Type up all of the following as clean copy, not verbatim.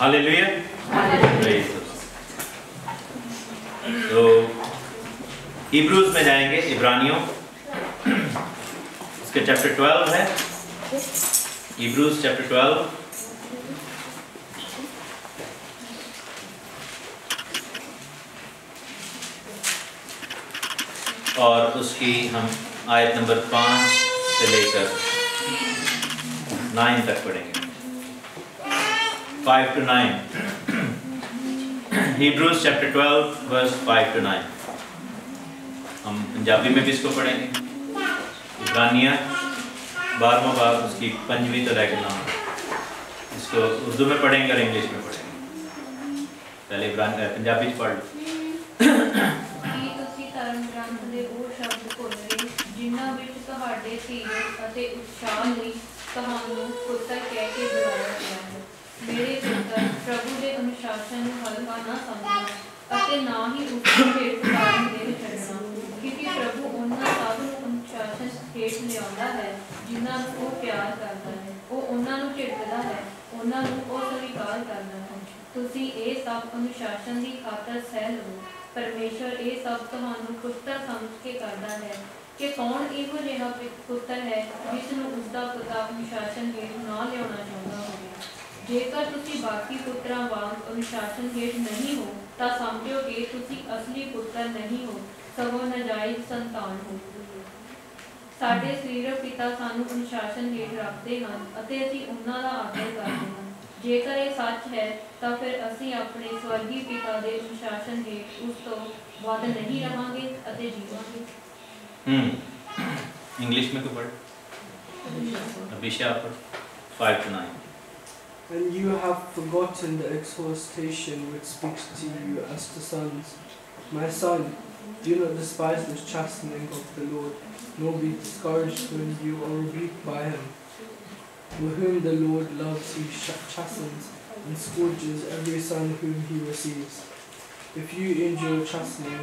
Hallelujah. तो Hebrews में जाएंगे, इब्रानियों इसके चैप्टर 12 है, हिब्रूज चैप्टर 12 और उसकी हम आयत नंबर 5 से लेकर 9 तक पढ़ेंगे, 5 to 9। Hebrews chapter 12 verse 5 to 9। हम पंजाबी में भी इसको पढ़ेंगे। इब्रानिया 12वां बाब उसकी 5वीं तो लेकर 9, इसको उर्दू में पढ़ेंगे और इंग्लिश में पढ़ेंगे। पहले पंजाबी पढ़ लो। जिन्हां विच तुहाडे धीरज अते उत्साह लई तुहानूं पुੱਤਰ ਕਹਿ ਕੇ ਬੁਲਾਇਆ ਗਿਆ ਹੈ। ਮੇਰੇ ਪੁੱਤਰ, ਪ੍ਰਭੂ ਦੇ ਅਨੁਸ਼ਾਸਨ ਨੂੰ ਹਲਕਾ ਨਾ ਸਮਝਣਾ ਅਤੇ ਨਾ ਹੀ ਉਸ ਨੂੰ ਹੇਠ ਉਤਾਰਨ ਦੇ ਛੱਡਣਾ, ਕਿਉਂਕਿ ਪ੍ਰਭੂ ਉਹਨਾਂ ਸਭ ਨੂੰ ਅਨੁਸ਼ਾਸਨ ਹੇਠ ਲਿਆਉਂਦਾ ਹੈ ਜਿਨ੍ਹਾਂ ਨੂੰ ਉਹ ਪਿਆਰ ਕਰਦਾ ਹੈ। ਉਹ ਉਹਨਾਂ ਨੂੰ ਝਿੜਕਦਾ ਹੈ, ਉਹਨਾਂ ਨੂੰ ਉਹ ਸਵੀਕਾਰ ਕਰਦਾ ਹੈ। ਤੁਸੀਂ ਇਹ ਸਭ ਅਨੁਸ਼ਾਸਨ ਦੀ ਖਾਤਰ ਸਹਿ ਲਵੋ। ਪਰਮੇਸ਼ਰ ਇਹ ਸਭ ਤੁਹਾਨੂੰ ਪੁੱਤਰ ਸਮਝ ਕੇ ਕਰਦਾ ਹੈ ਕਿ ਕੌਣ ਇਹੋ ਜਿਹਾ ਪੁੱਤਰ ਹੈ ਜਿਸ ਨੂੰ ਉਸਦਾ ਪਿਤਾ ਅਨੁਸ਼ਾਸਨ ਹੇਠ ਨਾ ਲਿਆਉਣਾ ਚਾਹੁੰਦਾ ਹੋਵੇ। ਜੇਕਰ ਤੁਸੀਂ ਬਾਕੀ ਪੁੱਤਰਾਂ ਵਾਂਗ ਅਨੁਸ਼ਾਸਨ ਹੇਠ ਨਹੀਂ ਹੋ ਤਾਂ ਸਮਝੋ ਕਿ ਤੁਸੀਂ ਅਸਲੀ ਪੁੱਤਰ ਨਹੀਂ ਹੋ, ਸਗੋਂ ਨਾਜਾਇਜ਼ ਸੰਤਾਨ ਹੋ। ਸਾਡੇ ਸਰੀਰਕ ਪਿਤਾ ਸਾਨੂੰ ਅਨੁਸ਼ਾਸਨ ਹੇਠ ਰੱਖਦੇ ਹਨ ਅਤੇ ਅਸੀਂ ਉਹਨਾਂ ਦਾ ਆਦਰ ਕਰਦੇ ਹਾਂ। ਜੇਕਰ ਇਹ ਸੱਚ ਹੈ ਤਾਂ ਫਿਰ ਅਸੀਂ ਆਪਣੇ ਸਵਰਗੀ ਪਿਤਾ ਦੇ ਅਨੁਸ਼ਾਸਨ ਹੇਠ ਉਸ ਤੋਂ ਵੱਧ ਨਹੀਂ ਰਹਾਂਗੇ ਅਤੇ ਜੀਵਾਂਗੇ। इंग्लिश में तो पढ़ अभिषा पर 5 to 9। And you have forgotten the exhortation which speaks to you as to sons. My son, do not despise the chastening of the Lord, nor be discouraged when you are rebuked by him. For whom the Lord loves, he chastens and scourges every son whom he receives. If you endure chastening,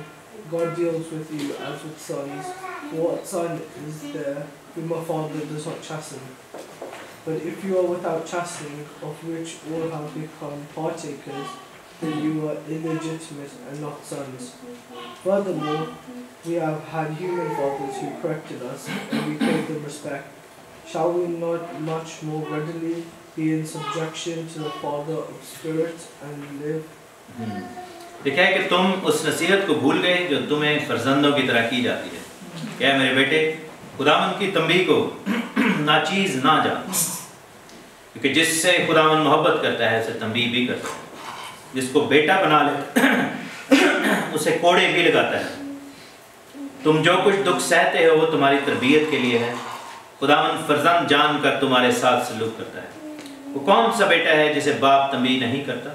God deals with you as with sons. For what son is there whom a father does not chasten? But if you are without chastening, of which all have become partakers, then you are illegitimate and not sons. Furthermore, we have had human fathers who corrected us, and we paid them respect. Shall we not much more readily be in subjection to the Father of spirits and live? देखा है कि तुम उस नसीहत को भूल गए जो तुम्हें फर्जंदों की तरह की जाती है। क्या मेरे बेटे, खुदावंद की तंबीह को नाचीज ना जान, क्योंकि जिससे खुदावंद मोहब्बत करता है उसे तंबीह भी करता है। जिसको बेटा बना ले उसे कोड़े भी लगाता है। तुम जो कुछ दुख सहते हो वो तुम्हारी तरबियत के लिए है। खुदावंद फर्जंद जान कर तुम्हारे साथ सलूक करता है। वो कौन सा बेटा है जिसे बाप तंबीह नहीं करता?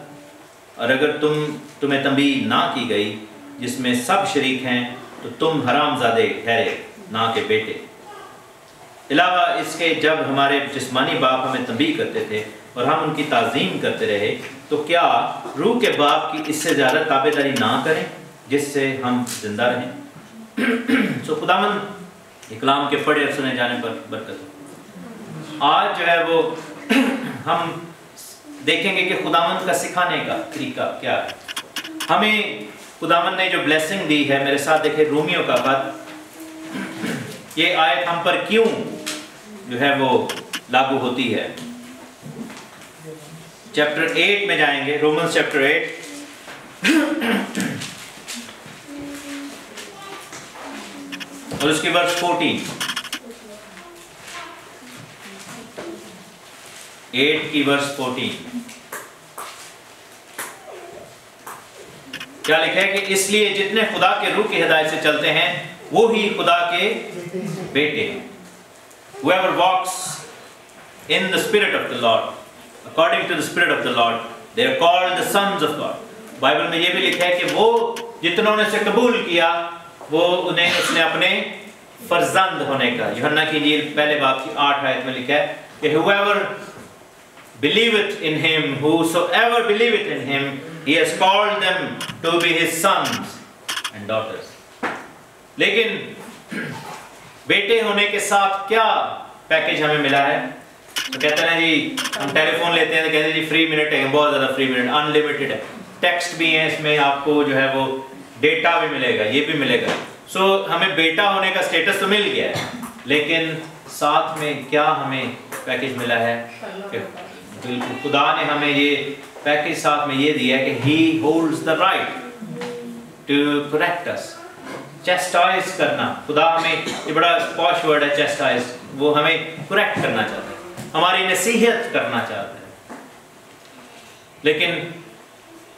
और अगर तुम्हें तंबीह ना की गई जिसमें सब शरीक हैं तो तुम हरामजादे ठहरे, ना के बेटे। अलावा इसके जब हमारे जिस्मानी बाप हमें तंबीह करते थे और हम उनकी ताज़ीम करते रहे, तो क्या रूह के बाप की इससे ज़्यादा ताबेदारी ना करें जिससे हम जिंदा रहें। सो खुदावंद कलाम के पढ़े और सुने जाने पर बरकत हो। आज जो है वो हम देखेंगे कि खुदावंद का सिखाने का तरीका क्या है। हमें खुदावंद ने जो ब्लेसिंग दी है, मेरे साथ देखें रोमियो का खत, ये आयत हम पर क्यों जो है वो लागू होती है। चैप्टर 8 में जाएंगे, रोमन्स चैप्टर 8 और उसकी वर्स 14, 8 की वर्स 14। क्या लिखा है कि इसलिए जितने खुदा के रूह की हिदायत से चलते हैं वो ही खुदा के बेटे हैं। Whoever walks in the spirit of the Lord, according to the spirit of the Lord, they are called the sons of God। Bible में ये भी लिखा है कि वो जितनों ने से कबूल किया वो उन्हें उसने अपने फर्जंद होने का, यूहन्ना की इंजील पहले बाब की 8 आयत में लिखा है कि whoever believeth in him, whosoever believeth in him, he has called them to be his sons and daughters। लेकिन बेटे होने के साथ क्या पैकेज हमें मिला है? तो कहते हैं जी हम टेलीफोन लेते हैं तो कहते हैं जी फ्री मिनट है, बहुत ज़्यादा फ्री मिनट, अनलिमिटेड है, टेक्स्ट भी है इसमें, आपको जो है वो डेटा भी मिलेगा, ये भी मिलेगा। सो हमें बेटा होने का स्टेटस तो मिल गया है, लेकिन साथ में क्या हमें पैकेज मिला है कि बिल्कुल खुदा ने हमें ये पैकेज साथ में ये दिया है कि he holds the right to correct us, chastise करना। खुदा हमें, ये बड़ा पॉश वर्ड है चेस्टाइज, वो हमें करेक्ट करना चाहता है, हमारी नसीहत करना चाहता है। लेकिन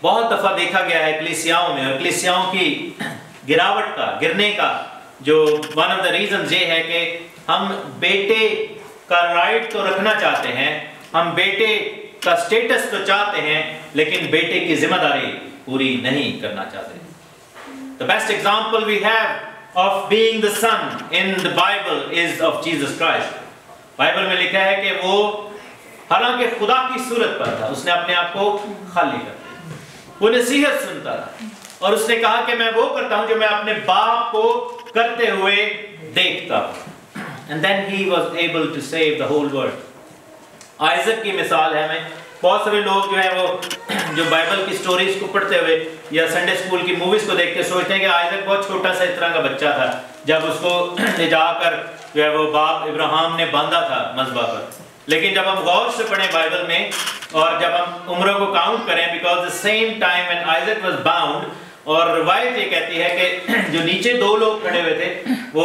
बहुत दफा देखा गया है कलीसियाओं में, और कलीसियाओं की गिरावट का, गिरने का जो वन ऑफ द रीजंस ये है कि हम बेटे का राइट तो रखना चाहते हैं, हम बेटे का स्टेटस तो चाहते हैं, लेकिन बेटे की जिम्मेदारी पूरी नहीं करना चाहते। The best example we have of being the son in the Bible is of Jesus Christ. Bible में लिखा है कि वो हालांकि खुदा की सूरत पर था, उसने अपने आप को खाली कर दिया, वो नसीहत सुनता था और उसने कहा कि मैं वो करता हूं जो मैं अपने बाप को करते हुए देखता हूं। And then he was able to save the whole world. Isaac की मिसाल है। हमें बहुत सारे लोग जो है वो जो बाइबल की स्टोरीज को पढ़ते हुए या संडे स्कूल की मूवीज को देख के सोचते हैं कि आइजक बहुत छोटा सा इस तरह का बच्चा था जब उसको ले जाकर जो है वो बाप इब्राहिम ने बांधा था मज़बा पर। लेकिन जब हम गौर से पढ़ें बाइबल में और जब हम उम्रों को काउंट करें, because the same time when Isaac was bound, और रिवायत ये कहती है कि जो नीचे दो लोग खड़े हुए थे वो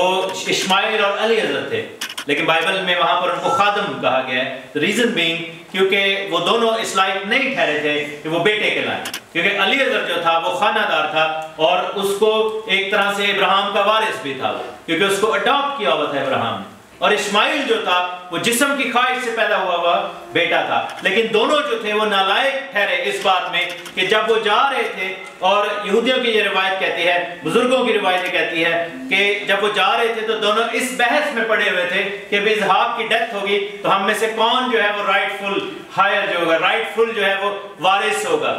इस्माइल और अलीअज़र थे, लेकिन बाइबल में वहां पर उनको खादम कहा गया है। रीजन बीइंग क्योंकि वो दोनों इस लायक नहीं ठहरे थे कि वो बेटे के लायक, क्योंकि अलीअज़र जो था वो खानादार था और उसको एक तरह से इब्राहिम का वारिस भी था, क्योंकि उसको अडॉप्ट किया हुआ था इब्राहिम ने। और इस्माइल जो था वो जिस्म की ख्वाहिश से पैदा हुआ बेटा था, लेकिन दोनों जो थे वो नालायक ठहरे इस बात में कि जब वो जा रहे थे, और यहूदियों की ये रिवायत कहती है, बुजुर्गों की रिवायत कहती है कि जब वो जा रहे थे तो दोनों इस बहस में पड़े हुए थे कि भी इसहाक की डेथ होगी तो हम में से कौन जो है वो राइटफुल हायर जो होगा, राइटफुल जो है वो वारिस होगा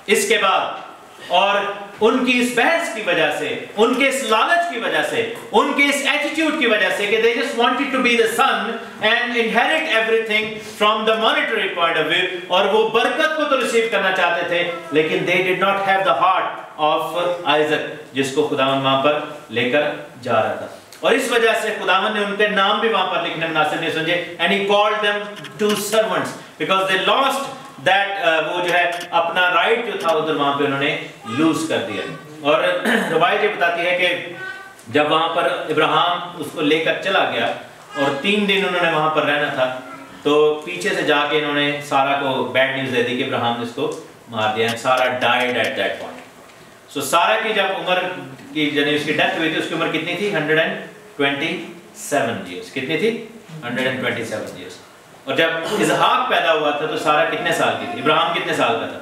इसके बाद। और उनकी इस बहस की वजह से, उनके इस लालच की वजह से, उनके इस एटीट्यूड की वजह से कि they just wanted to be the son and inherit everything from the monetary point of view, और वो बरकत को तो रिसीव करना चाहते थे, लेकिन they did not have the heart of Isaac जिसको खुदावन वहां पर लेकर जा रहा था। और इस वजह से खुदावन ने उनके नाम भी वहां पर लिखने मुनासिब नहीं समझे, and he called them two servants because they lost that वो जो है अपना राइट जो था उधर वहां पे उन्होंने लूज कर दिया। और रिवायत ये बताती है कि जब वहां पर इब्राहिम उसको लेकर चला गया और 3 दिन उन्होंने वहां पर रहना था, तो पीछे से जाके इन्होंने सारा को बैड न्यूज दे दी कि इब्राहिम ने इसको मार दिया। सारा डाइड एट दैट पॉइंट। सो सारा की जब उम्र की जब उसकी डेथ हुई थी उसकी उम्र कितनी थी? 127 ईयर्स। कितनी थी? 127 ईयर्स। और जब इसहाक पैदा हुआ था तो सारा कितने साल की थी? इब्राहिम कितने साल का था?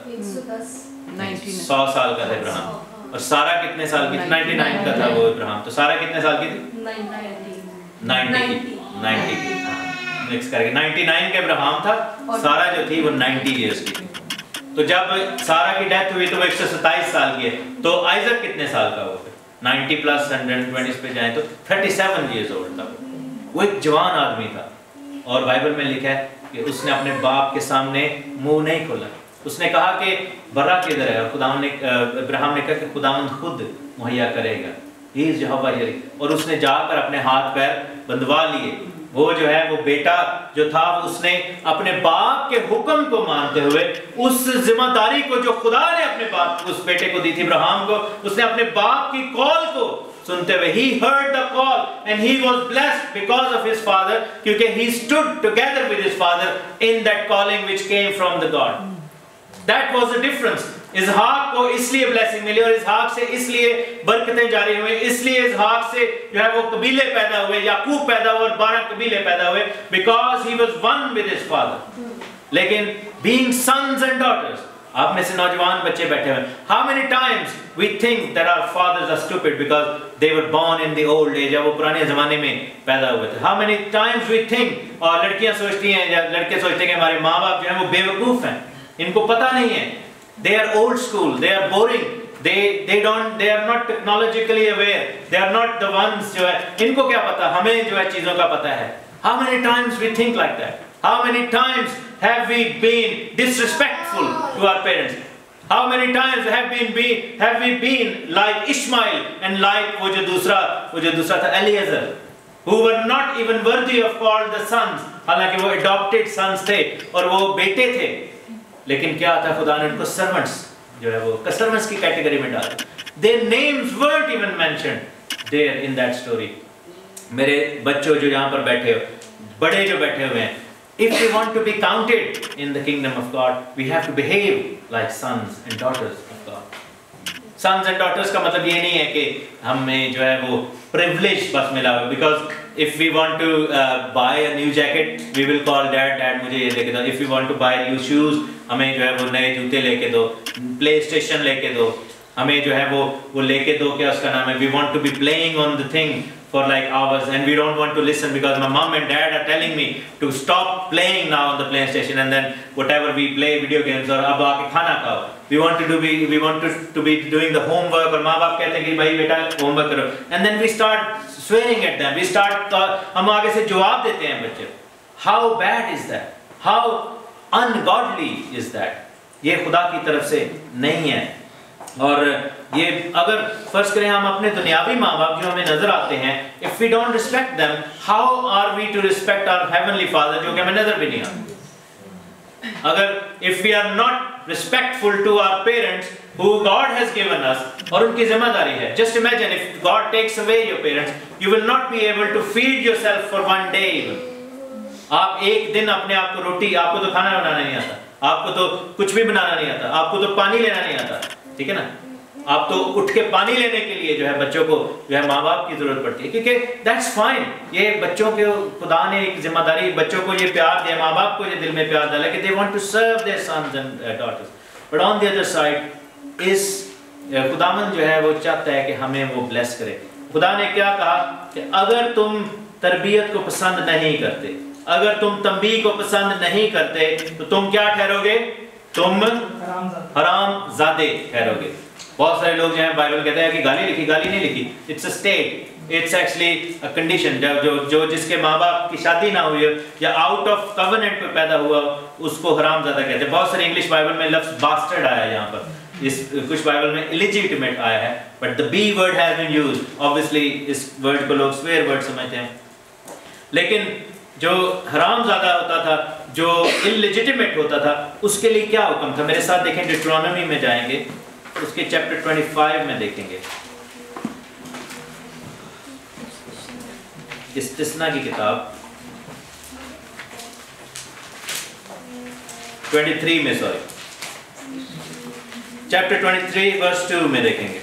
100 साल का था इब्राहिम। और सारा कितने साल की थी? 99 का था वो इब्राहिम। तो सारा कितने साल की थी? 90 की। मिक्स करके 99 का इब्राहिम था, सारा जो थी वो 90 इयर्स की थी। तो जब सारा की डेथ हुई तो वो 127 साल की है। तो आइजक कितने साल का हुआ? 90 प्लस 120 पे जाए तो 37 इयर्स ओल्ड था। वो एक जवान आदमी था। और बाइबल में लिखा है कि उसने अपने बाप के सामने मुंह नहीं खोला। उसने कहा कि बर्रा किधर है? खुदावन ने इब्राहिम ने कहा कि खुदावन खुद मुहैया करेगा, ही इज यहोवा यरी। और उसने जाकर अपने हाथ पैर बंधवा लिए। वो जो है वो बेटा जो था उसने अपने बाप के हुक्म को मानते हुए उस जिम्मेदारी को जो खुदा ने अपने बाप उस बेटे को दी थी इब्राहिम को, उसने अपने बाप की कॉल को सुनते हुए, he heard the call and he was blessed because of his father, क्योंकि he stood together with his father in that calling which came from the God. That was the difference. इसहाक को इसलिए blessing मिली और इसहाक से इसलिए बरकतें जारी हुई, इसलिए इसहाक से जो है वो कबीले पैदा हुए, याकूब पैदा हुए और 12 कबीले पैदा हुए, because he was one with his father. लेकिन being sons and daughters, आप में से नौजवान बच्चे बैठे हुए, how many times we think that our fathers are stupid because they were born in the old age, जब वो पुराने ज़माने में पैदा हुए थे। How many times we think, और लड़कियां सोचती हैं या लड़के सोचते हैं कि हमारे माँ बाप जो हैं वो बेवकूफ़ हैं, इनको पता नहीं है, they are old school, they are boring, they are not technologically aware, they are not the ones जो है, इनको क्या पता, हमें जो है चीज़ों का पता है। How many times we think like that? How many times have we been disrespectful to our parents? How many times have we been like Ishmael and like वो जो दूसरा था Eliezer, who were not even worthy of called the sons, हालांकि वो adopted sons थे और वो बेटे थे, लेकिन क्या था, खुदा ने उनको servants जो है वो servants की कैटेगरी में डाला. Their names weren't even mentioned there in that story. मेरे बच्चों जो यहाँ पर बैठे हो, बड़े जो बैठे हुए हैं, if we want to be counted in the kingdom of God, we have to behave like sons and daughters of God. Sons and daughters का मतलब ये नहीं है कि हमें जो है वो privilege बस मिला हो, because if we want to buy a new jacket, we will call dad मुझे ये लेके दो. If we want to buy new shoes, हमें जो है वो नए जूते लेके दो, PlayStation लेके दो, हमें जो है वो लेके दो, क्या उसका नाम है, we want to be playing on the thing for like hours, and we don't want to listen because my mom and dad are telling me to stop playing now on the PlayStation, and then whatever we play video games, और अब आके खाना खाओ. We want to be doing the homework, और माँ बाप कहते हैं कि भाई बेटा homework करो, and then we start swearing at them. हम आगे से जवाब देते हैं बच्चे. How bad is that? How ungodly is that? ये खुदा की तरफ से नहीं है. और ये अगर फर्ज करें हम अपने दुनियावी माँ बाप जो हमें नजर आते हैं, if we don't respect them, how are we to respect our heavenly Father जो कि हमें नजर भी नहीं आते? अगर if we are not respectful to our parents who God has given us, और उनकी जिम्मेदारी है, just imagine if God takes away your parents, you will not be able to feed yourself for one day even. आप एक दिन अपने आप को रोटी, आपको तो खाना बनाना नहीं आता, आपको तो कुछ भी बनाना नहीं आता, आपको तो पानी लेना नहीं आता, ठीक है ना, आप तो उठ के पानी लेने के लिए जो है बच्चों को जो है माँ बाप की जरूरत पड़ती है, क्योंकि that's fine. ये बच्चों के खुदा ने एक जिम्मेदारी, बच्चों को ये प्यार दिया, माँ बाप को ये दिल में प्यार डाला कि they want to serve their sons and daughters. But on the other side is खुदावन जो है वो चाहता है कि हमें वो bless करे. खुदा ने क्या कहा कि अगर तुम तरबियत को पसंद नहीं करते, अगर तुम तंबीह को पसंद नहीं करते, तो तुम क्या ठहरोगे? तुम हरामजादे ठहरोगे. बहुत सारे लोग जो हैं बाइबल कहते हैं कि गाली नहीं लिखी. It's a state, it's actually a condition. जो जिसके माँ बाप की शादी ना हुई हो या आउट ऑफ कवेनेंट पे पैदा हुआ उसको हरामजादा कहते हैं. बहुत सारे इंग्लिश बाइबल में लफ्ज बास्टर्ड आया है, यहाँ पर कुछ बाइबल में इलिजिटिमेट आया है, but the B word has been used. Obviously इस वर्ड को लोग स्वेयर वर्ड समझते हैं, लेकिन जो हरामजादा होता था, जो इलिजिटिमेट होता था, उसके लिए क्या हुक्म था? मेरे साथ देखें, डिट्रोनोमी में जाएंगे, उसके चैप्टर 25 में देखेंगे. इस्तिस्ना की किताब 23 में, चैप्टर 23 वर्स 2 में देखेंगे.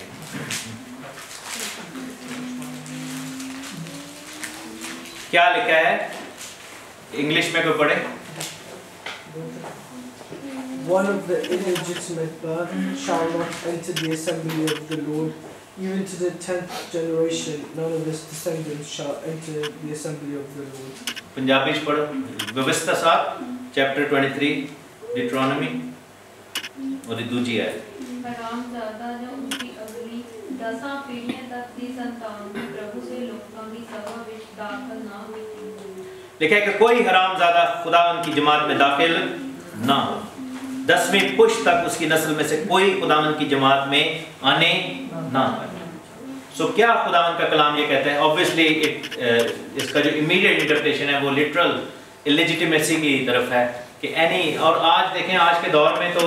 क्या लिखा है? इंग्लिश में कोई पढ़े? One of the illegitimate birth shall not enter the assembly of the Lord, even to the 10th generation. None of his descendants shall enter the assembly of the Lord. Punjabi से पढ़ो. व्यवस्था 7 चैप्टर 23 डिट्रोनोमी और दूसरी है हरामजादा जो उनकी अगली 10 पीढ़ियां तक की संतान प्रभु से लोकां दी सभा विच दाखल ना होई. लिखा है कि कोई हरामजादा खुदावन की जमात में दाखिल ना हो. 10वीं पुश्त तक उसकी नस्ल में से कोई खुदावन की जमात में आने ना हो. सो क्या खुदावन का कलाम ये कहता है? ऑब्वियसली इसका जो इमीडिएट इंटरप्रिटेशन है वो लिटरल इलिजिटिमेसी की तरफ है कि एनी. और आज देखें, आज के दौर में तो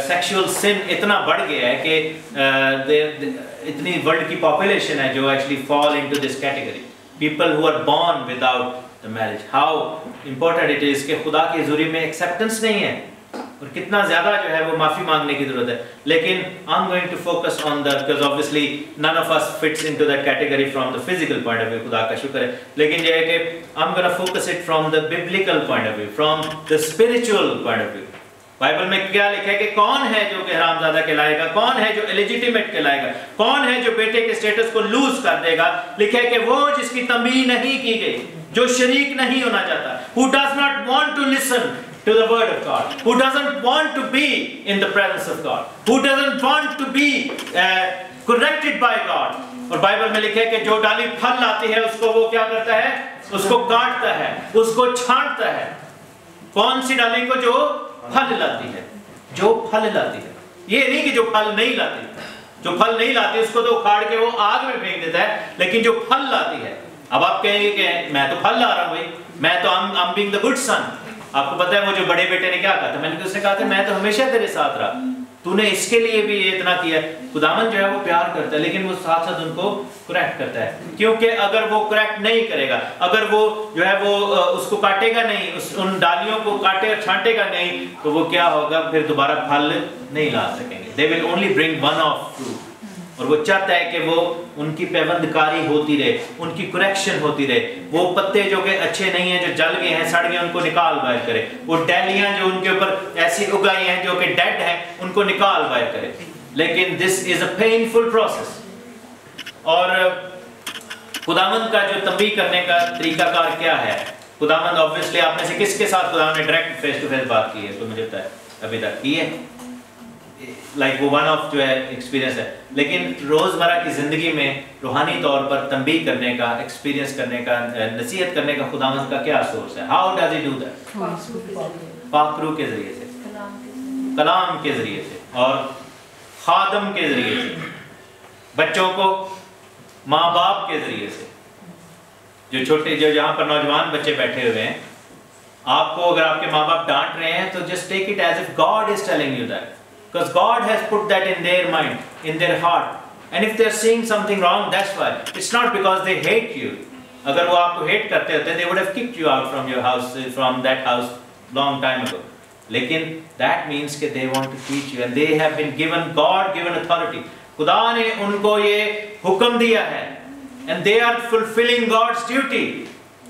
सेक्सुअल सिन इतना बढ़ गया है कि इतनी वर्ल्ड की पॉपुलेशन है जो actually fall into this category. People who are born without the marriage. How important it is कि खुदा के हुजूरी में एक्सेप्टेंस नहीं है, और कितना ज़्यादा जो है वो माफ़ी मांगने की ज़रूरत है. लेकिन I am going to focus on that because obviously none of us fits into that category from the physical point of view. खुदा का शुक्र है. लेकिन ये है कि I am gonna focus it from the biblical point of view, from the spiritual point of view. Bible में क्या लिखा है कि कौन है जो कि हरामजादा कहलाएगा, कौन है जो इलिजिटिमेट कहलाएगा, कौन है जो बेटे के स्टेटस को लूज कर देगा. लिखा है कि वो जिसकी तंबीह नहीं की गई, जो शरीक नहीं होना चाहता, who does not want to listen to the word of God, who doesn't want to be in the presence of God, who doesn't want to be corrected by God. और बाइबल में लिखा है कि जो डाली फल लाती है उसको वो क्या करता है? उसको काटता है, उसको छांटता है. कौन सी डालें को जो फल लाती है, जो फल लाती है। ये नहीं कि जो फल नहीं लाती, जो फल नहीं लाती उसको तो उखाड़ के वो आग में फेंक देता है, लेकिन जो फल लाती है। अब आप कहेंगे कि मैं तो फल ला रहा हूँ भाई, मैं तो I'm being the good son। आपको पता है वो जो बड़े बेटे ने क्या कहा था? मैंने उसने कहा था मैं तो हमेशा तेरे साथ रहा, तूने इसके लिए भी ये इतना किया। खुदावन जो है वो प्यार करता है, लेकिन वो साथ साथ उनको करेक्ट करता है, क्योंकि अगर वो करेक्ट नहीं करेगा, अगर वो जो है वो उसको काटेगा नहीं, उन डालियों को काटे और छांटेगा नहीं, तो वो क्या होगा, फिर दोबारा फल नहीं ला सकेंगे। They will only bring one of fruit. और वो चाहता है कि वो उनकी पैबंदकारी होती रहे, उनकी करेक्शन होती रहे। वो पत्ते जो कि अच्छे नहीं हैं, जो जल गए हैं, सड़ गए, उनको निकाल बाहर करे। वो डालियां जो उनके ऊपर ऐसी उगाई हैं जो कि डेड हैं, उनको निकाल बाहर करे। लेकिन this is a painful process. और खुदावंद का जो तंबीह करने का तरीकाकार क्या है? खुदावंद ऑब्वियसली आप में से किसके साथ खुदावंद ने डायरेक्ट फेस टू फेस बात की है? तो मुझे पता है अभी तक की है, लाइक वो वन ऑफ जो है एक्सपीरियंस है। लेकिन रोजमर्रा की जिंदगी में रूहानी तौर पर तंबीह करने का, एक्सपीरियंस करने का, नसीहत करने का खुदावंद का क्या सोर्स है? How does he do that? पाक रूह के जरिए से, कलाम के जरिए से, और खादम के जरिए से, बच्चों को माँ बाप के जरिए से। जो छोटे, जो यहाँ पर नौजवान बच्चे बैठे हुए हैं, आपको अगर आपके माँ बाप डांट रहे हैं तो just take it as if God is telling you that, because God has put that in their mind, in their heart, and if they're seeing something wrong, that's why. It's not because they hate you. अगर वो आपको hate करते होते, they would have kicked you out from your house, from that house long time ago. लेकिन that means कि they want to teach you, and they have been given God-given authority. खुदा ने उनको ये हुक्म दिया है, and they are fulfilling God's duty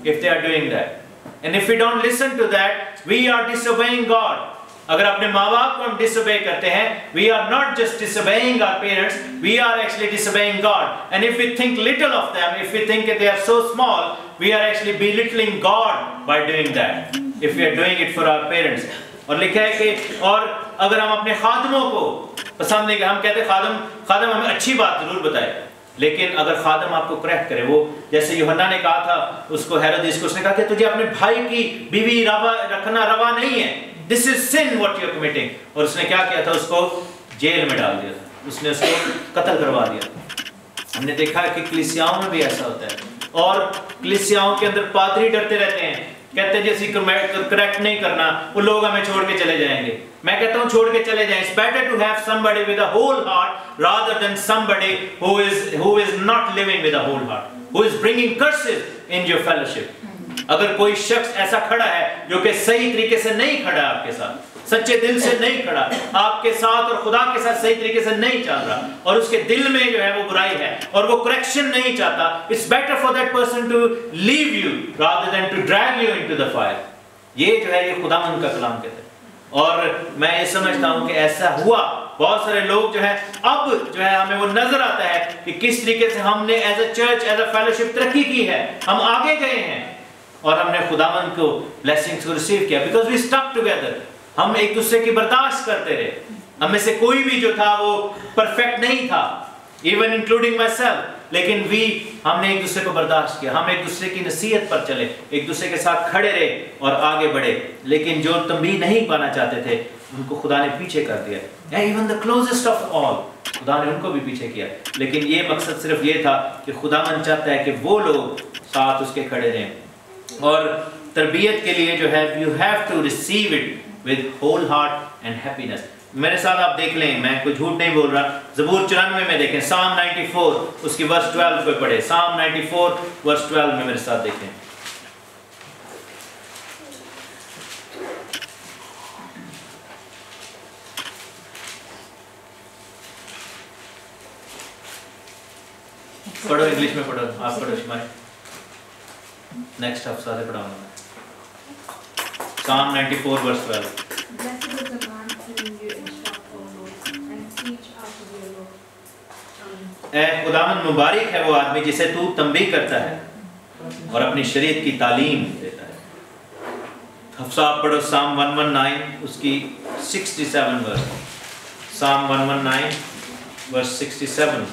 if they are doing that. And if we don't listen to that, we are disobeying God. अगर अपने माँ बाप को हम disobey करते हैं, we are not just disobeying our parents, we are actually disobeying God. And if we think little of them, if we think that they are so small, we are actually belittling God by doing that. If we are doing it for our parents. और लिखा है कि और अगर हम अपने खादमों को पसंद नहीं, हम कहते खादम हमें अच्छी बात जरूर बताए, लेकिन अगर खादम आपको करेक्ट करे, वो जैसे यूहन्ना ने कहा था उसको, हेरोदेस को, उसने कहा कि तुझे अपने भाई की बीवी रखना रवा नहीं है, This is sin what you are committing। और उसने क्या किया था? उसको जेल में डाल दिया था, उसने उसको कत्ल करवा दिया था। हमने देखा है कि कलीसियाओं में भी ऐसा होता है, और कलीसियाओं के अंदर पादरी डरते रहते हैं, कहते हैं जैसे करेक्ट नहीं करना, वो लोग हमें छोड़ के चले जाएंगे। मैं कहता हूँ छोड़ के चले जाएं। It's better to have somebody with a whole heart rather than somebody who is not living with a whole heart, who is bringing curses in your fellowship। अगर कोई शख्स ऐसा खड़ा है जो कि सही तरीके से नहीं खड़ा आपके साथ, सच्चे दिल से नहीं खड़ा आपके साथ, और खुदा के साथ सही तरीके से नहीं चल रहा, और उसके दिल में जो है वो बुराई है, और वो करेक्शन नहीं चाहता, it's better for that person to leave you rather than to drag you into the fire. ये जो है ये खुदावंद का कलाम कहते हैं। और मैं ये समझता हूँ कि ऐसा हुआ, बहुत सारे लोग जो है अब जो है हमें वो नजर आता है कि किस तरीके से हमने as a church, as a fellowship तरक्की की है, हम आगे गए हैं, और हमने खुदावंद को ब्लेसिंग्स को रिसीव किया, बिकॉज वी स्टक टुगेदर। हम एक दूसरे की बर्दाश्त करते रहे। हम में से कोई भी जो था वो परफेक्ट नहीं था, इवन इंक्लूडिंग माई सेल्फ, लेकिन हमने एक दूसरे को बर्दाश्त किया, हम एक दूसरे की नसीहत पर चले, एक दूसरे के साथ खड़े रहे और आगे बढ़े। लेकिन जो तंबीह नहीं पाना चाहते थे उनको खुदा ने पीछे कर दिया, even the closest of all, खुदा ने उनको भी पीछे किया। लेकिन ये मकसद सिर्फ ये था कि खुदावंद चाहता है कि वो लोग साथ उसके खड़े रहें। और तरबियत के लिए जो है you have to receive it with whole heart and happiness. मेरे साथ आप देख लें, मैं कोई झूठ नहीं बोल रहा, ज़बूर 94 में देखें, साम 94 उसकी वर्स 12 पे पढ़े, साम 94 वर्स 12 में मेरे साथ देखें। पढ़ो, इंग्लिश में पढ़ो, आप पढ़ो शिमानी, नेक्स्ट हफ्ता से पढ़ाऊंगा मैं। Psalm 94 verse 12। Blessed is the man whom you instruct, O Lord, and teach out of your law। ऐ खुदावंद मुबारक है वो आदमी जिसे तू तंबीह करता है और अपनी शरीयत की तालीम देता है। हफ्सा आप पढ़ो Psalm 119 उसकी 67 verse, Psalm 119 verse 67।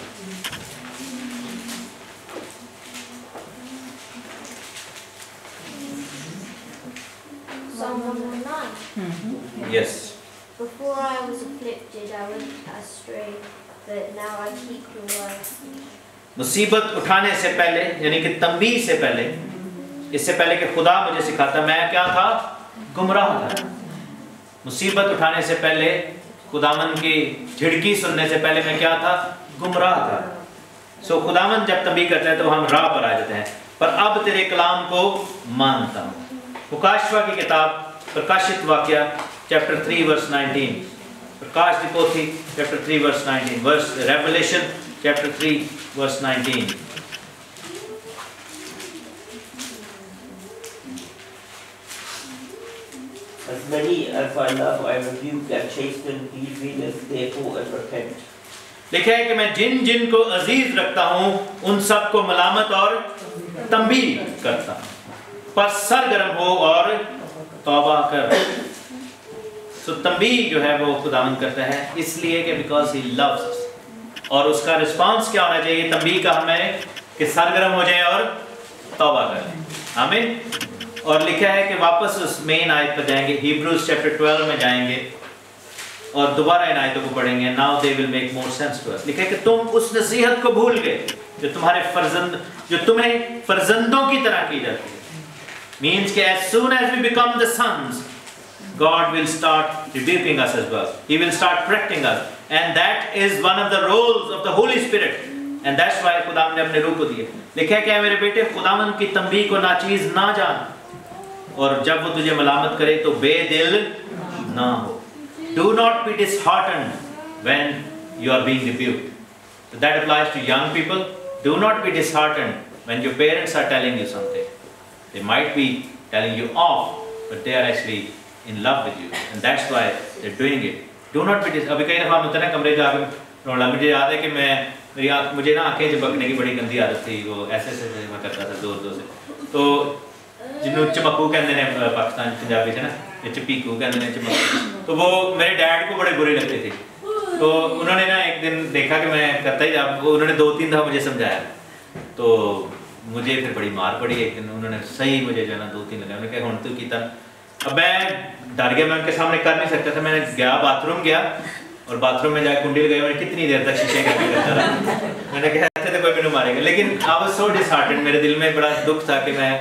Psalm Psalm 119. Yes. Before I was afflicted, I went astray, but now I keep your word. मुसीबत उठाने से पहले यानी कि तंबीह से पहले, इससे पहले कि खुदा मुझे सिखाता, मैं क्या था? गुमराह था। मुसीबत उठाने से पहले, खुदावन की झिड़की सुनने से पहले मैं क्या था? गुमराह था। सो खुदावन जब तंबीह करता है तो हम राह पर आ जाते हैं, पर अब तेरे कलाम को मानता हूँ। मुकाशवा की किताब प्रकाशित वाक्या चैप्टर 3 वर्स 19, प्रकाश की पोथी chapter 3 verse 19, verse Revelation chapter 3 verse 19। As many as I love, I rebuke and chasten. Be zealous, therefore, and repent. लिखा है कि मैं जिन जिन को अजीज रखता हूँ उन सब को मलामत और तंबीह करता हूँ, पर सरगर्म हो और तौबा कर। सो तंबीह जो है वो खुदावंद करता है इसलिए कि बिकॉज ही लव्स अस, और उसका रिस्पांस क्या होना चाहिए तंबीह का हमें? कि सरगर्म हो जाए और तौबा करें। आमीन। और लिखा है कि वापस उस मेन आयत पर जाएंगे, हिब्रूज चैप्टर 12 में जाएंगे और दोबारा इन आयतों को पढ़ेंगे। Now they will make more sense to us. लिखा है कि तुम उस नसीहत को भूल गए जो तुम्हारे फर्जंद, जो तुम्हें फर्जंदों की तरह की जाती है। मीन्स कि as soon as we become the sons, God will start rebuking us as well. He will start correcting us, and that is one of the roles of the Holy Spirit. And that's why खुदावन ने अपने रूह को दिए। लिखा है कि मेरे बेटे खुदावन की तंबीह को नाचीज ना जान, और जब वो तुझे मलामत करे तो बेदिल ना हो। Do not be disheartened when you are being rebuked. So that applies to young people. Do not be disheartened when your parents are telling you something. They might be telling you off, but they are actually in love with you, and that's why they're doing it. Do not be disheartened. अभी कई दफ़ा होता है ना कमरे जाके रोना। मुझे याद है कि मुझे ना आंखें झपकने की बड़ी गंदी आदत थी। वो ऐसे मैं करता था जोर से। तो जिन्होंने चमकू कहते हैं पाकिस्तान पंजाबी से ना, चपीकू कहते हैं चमकू। तो वो मेरे डैड को बड़े बुरे लगते थे। तो उन्होंने ना एक दिन देखा कि मैं करता ही, अब उन्होंने 2-3 दफ़ा मुझे समझाया, तो मुझे फिर बड़ी मार पड़ी। एक दिन उन्होंने सही मुझे जो है ना 2-3 लगा, उन्होंने कहा हुण तू कीता। अब मैं डर गया, मैं उनके सामने कर नहीं सकता था। मैंने गया बाथरूम गया और बाथरूम में जाकर कुंडी लगाई। मैंने कितनी देर तक शीशे का करता रहा। मैंने कहा ऐसे तो कोई मैंने मारेगा, लेकिन आई वाज सो डिसहार्टेंड। मेरे दिल में बड़ा दुख था कि मैं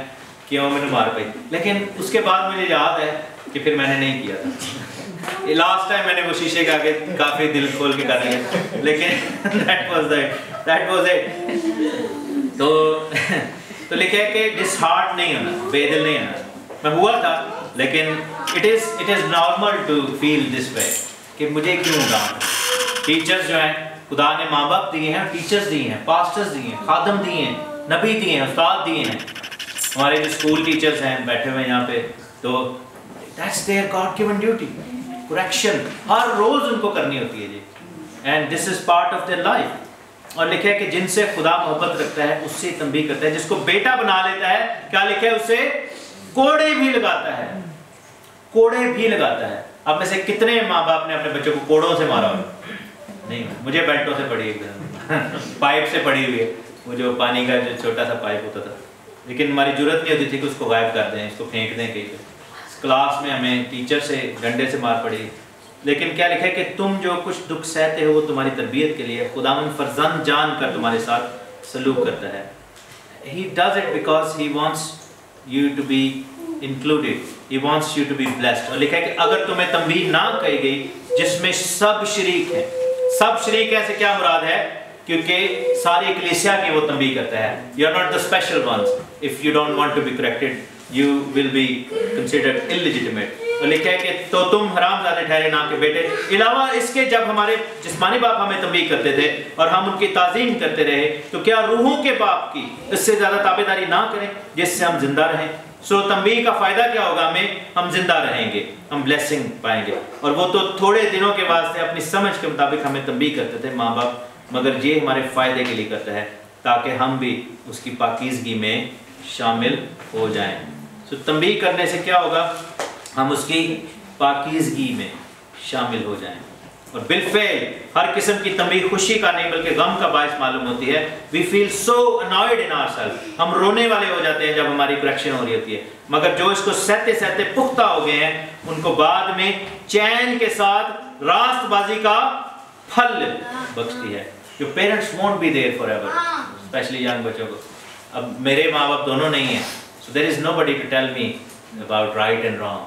क्यों मैंने मार पाई। लेकिन उसके बाद मुझे याद है कि फिर मैंने नहीं किया था। लास्ट टाइम मैंने वो शीशे के आगे काफ़ी दिल खोल के कर लिया, लेकिन that was it। तो लिखा है कि डिसहार्ट नहीं होना, बेदिल नहीं होना। मैं हुआ था, लेकिन it is normal to feel this way कि मुझे क्यों डांट। टीचर्स जो हैं, खुदा ने माँ बाप दिए हैं, टीचर्स दिए हैं, पास्टर्स दिए हैं, खादम दिए हैं, नबी दिए हैं, उस्ताद दिए हैं। हमारे जो स्कूल टीचर्स हैं बैठे हुए यहाँ पे, तो that's their god given duty. Correction हर रोज उनको करनी होती है जी, and this is part of their life. और लिखा है कि जिनसे खुदा मोहब्बत रखता है उससे तंबीह करता है। जिसको बेटा बना लेता है, क्या लिखा है, उसे कोड़े भी लगाता है, कोड़े भी लगाता है। अब में से कितने माँ बाप ने अपने बच्चों को कोड़ों से मारा हो? नहीं, मुझे बेल्टों से पड़ी एकदम पाइप से पड़ी हुई है, वो जो पानी का जो छोटा सा पाइप होता था। लेकिन हमारी जरूरत नहीं होती थी कि उसको गायब कर दें, इसको फेंक दें कहीं पे। क्लास में हमें टीचर से डंडे से मार पड़ी। लेकिन क्या लिखा है कि तुम जो कुछ दुख सहते हो वो तुम्हारी तरबियत के लिए। खुदावंद फर्जंद जान कर तुम्हारे साथ सलूक करता है। He does it because he wants you to be included. He wants you to be blessed. और लिखा है कि अगर तुम्हें तंबीह ना कही गई जिसमें सब शरीक हैं, सब शरीक हैं से क्या मुराद है? क्योंकि सारी कलीसिया की वो तंबीह करता है। You are not the special ones. If you don't want to be corrected, you will be considered illegitimate. तो लिखा है कि तो तुम हरामजादे ठहरे ना के बेटे। अलावा इसके जब हमारे जिस्मानी बाप हमें तंबीह करते थे और हम उनकी ताज़ीम करते रहे, तो क्या रूहों के बाप की इससे ज़्यादा ताबेदारी ना करें जिससे हम जिंदा रहें। सो तंबीह का फ़ायदा क्या होगा हमें? हम जिंदा रहेंगे, हम ब्लेसिंग पाएंगे। और वो तो थोड़े दिनों के वास्ते अपनी समझ के मुताबिक हमें तंबीह करते थे माँ बाप, मगर ये हमारे फ़ायदे के लिए करता है ताकि हम भी उसकी पाकीज़गी में शामिल हो जाएं। सो तंबीह करने से क्या होगा? हम उसकी पाकीज़गी में शामिल हो जाएं। اور بالفعل ہر قسم کی تنبیہ خوشی کا نہیں بلکہ غم کا باعث معلوم ہوتی ہے. We feel so annoyed in ourselves. ہم رونے والے ہو جاتے ہیں جب ہماری کریکشن ہو رہی ہوتی ہے. مگر جو اس کو سہتے سہتے پختہ ہو گئے ہیں ان کو بعد میں چین کے ساتھ راست بازی کا پھل بخشتی ہے. Your parents won't be there forever, especially young بچوں کو. اب میرے ماں باپ دونوں نہیں ہیں, so there is nobody to tell me about right and wrong,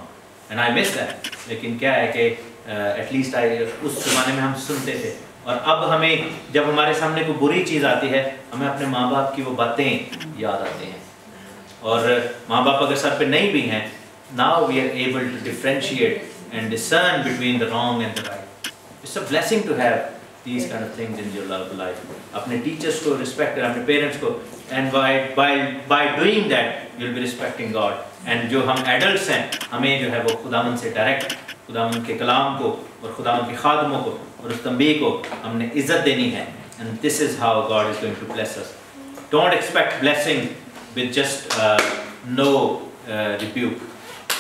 and I miss that. لیکن کیا ہے کہ ایٹ لیسٹ اس زمانے میں ہم سنتے تھے, اور اب ہمیں جب ہمارے سامنے کوئی بری چیز آتی ہے ہمیں اپنے ماں باپ کی وہ باتیں یاد آتی ہیں. اور ماں باپ اگر سر پہ نہیں بھی ہیں, now we are able to differentiate and discern between the wrong and the right. It's a blessing to have these kind of things in your life. اپنے ٹیچرس کو رسپیکٹ کریں, اپنے پیرنٹس کو, and by doing that you'll be respecting God. And جو ہم adults ہیں ہمیں جو ہے وہ خداوند سے ڈائریکٹ خداوند کے کلام کو اور خداوند کے خادموں کو اور اس تنبیہ کو ہم نے عزت دینی ہے. And this is how God is going to bless us. Don't expect blessing with just no rebuke.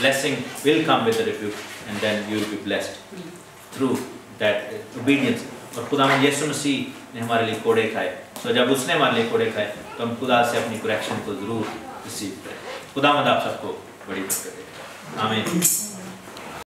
Blessing will come with a rebuke, and then you will be blessed through that obedience. اور خداوند یسوع مسیح نے ہمارے لیے کوڑے کھائے, تو جب اس نے ہمارے لیے کوڑے کھائے تو ہم خدا سے اپنی کریکشن کو ضرور ریسیو کریں. خداوند آپ سب کو بڑی برکت دے. آمین.